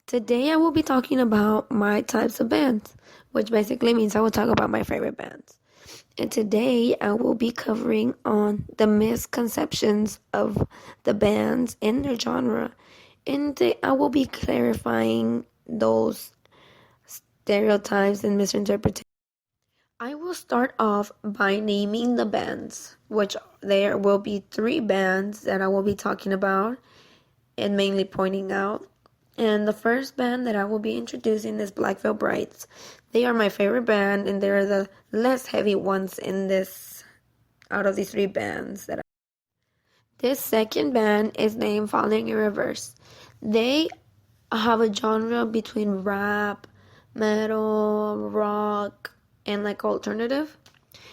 Today I will be talking about my types of bands, which basically means I will talk about my favorite bands. And today I will be covering on the misconceptions of the bands and their genre. And I will be clarifying those stereotypes and misinterpretations. I will start off by naming the bands, which there will be three bands that I will be talking about and mainly pointing out. And the first band that I will be introducing is Black Veil Brides. They are my favorite band, and they're the less heavy ones in this out of these three bands. This second band is named Falling in Reverse. They have a genre between rap, metal, rock, and like alternative.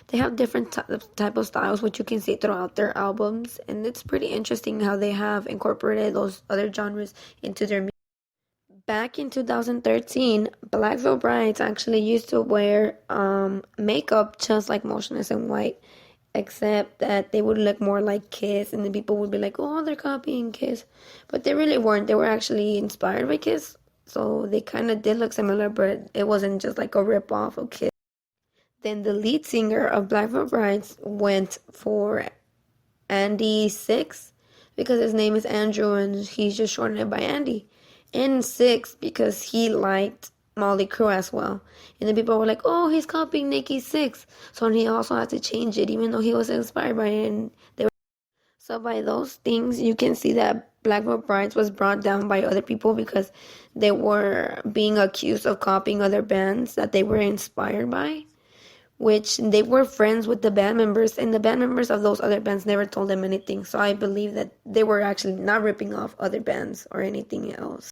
They have different type of styles, which you can see throughout their albums, and it's pretty interesting how they have incorporated those other genres into their music. Back in 2013, Black Veil Brides actually used to wear makeup just like Motionless in White, except that they would look more like Kiss, and then people would be like, oh, they're copying Kiss. But they really weren't. They were actually inspired by Kiss, so they kind of did look similar, but it wasn't just like a rip-off of Kiss. Then the lead singer of Black Veil Brides went for Andy Six because his name is Andrew and he's just shortened it by Andy. And Six because he liked Molly Crew as well. And then people were like, oh, he's copying Nikki Six. So he also had to change it even though he was inspired by it. And so by those things, you can see that Black Veil Brides was brought down by other people because they were being accused of copying other bands that they were inspired by, which they were friends with the band members, and the band members of those other bands never told them anything. So I believe that they were actually not ripping off other bands or anything else.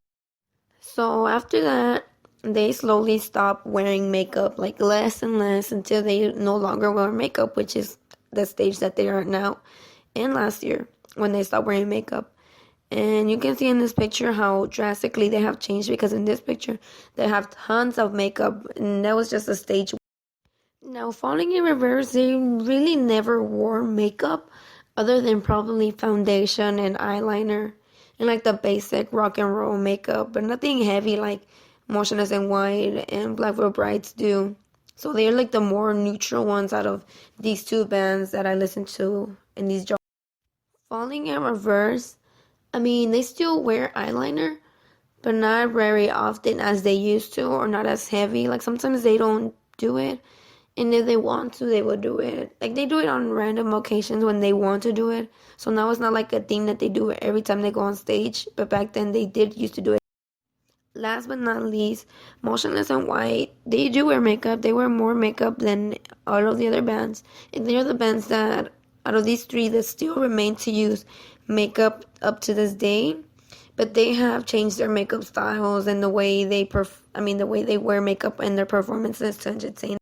So after that, they slowly stopped wearing makeup, like less and less, until they no longer wear makeup, which is the stage that they are now, and last year when they stopped wearing makeup. And you can see in this picture how drastically they have changed, because in this picture they have tons of makeup, and that was just a stage. Now, Falling in Reverse, they really never wore makeup other than probably foundation and eyeliner and like the basic rock and roll makeup, but nothing heavy like Motionless in White and Black Veil Brides do. So they're like the more neutral ones out of these two bands that I listen to in these genres. Falling in Reverse, I mean, they still wear eyeliner, but not very often as they used to, or not as heavy. Like sometimes they don't do it. And if they want to, they will do it. Like they do it on random occasions when they want to do it. So now it's not like a thing that they do every time they go on stage. But back then they did used to do it. Last but not least, Motionless in White. They do wear makeup. They wear more makeup than all of the other bands. And they're the bands that, out of these three, that still remain to use makeup up to this day. But they have changed their makeup styles and the way they the way they wear makeup in their performances to entertain.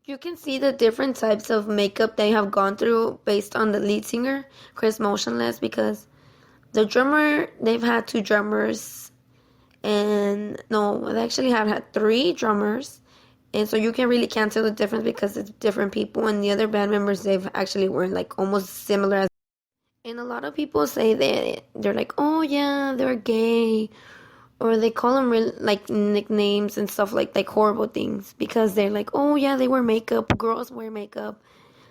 You can see the different types of makeup they have gone through based on the lead singer, Chris Motionless, because the drummer, they've had two drummers, and no, they actually have had three drummers, and so you can really can't tell the difference because it's different people, and the other band members, they've actually were like almost similar. And a lot of people say that they're like, oh yeah, they're gay, or they call them like nicknames and stuff like horrible things because they're like, oh yeah, they wear makeup, girls wear makeup,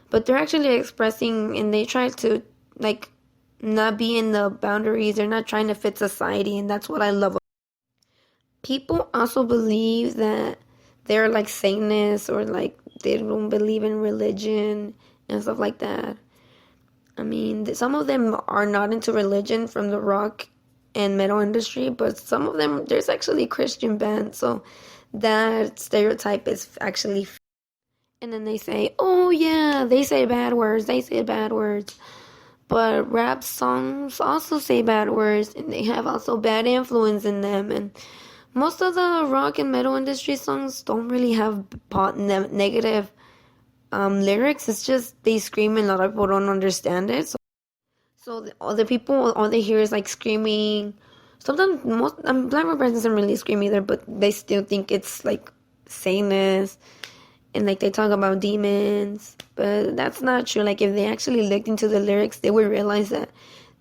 but they're actually expressing, and they try to like not be in the boundaries. They're not trying to fit society, and that's what I love. People also believe that they're like Satanists, or like they don't believe in religion and stuff like that. I mean, some of them are not into religion from the rock and metal industry, but some of them, there's actually Christian bands, so that stereotype is actually. And then they say, oh yeah, they say bad words, but rap songs also say bad words, and they have also bad influence in them, and most of the rock and metal industry songs don't really have negative lyrics. It's just they scream and a lot of people don't understand it. So the other people, all they hear is like screaming. Sometimes Black Veil Brides doesn't really scream either, but they still think it's like Satanist, and like they talk about demons. But that's not true. Like if they actually looked into the lyrics, they would realize that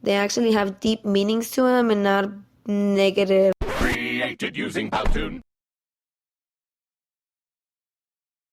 they actually have deep meanings to them and not negative. created using Powtoon.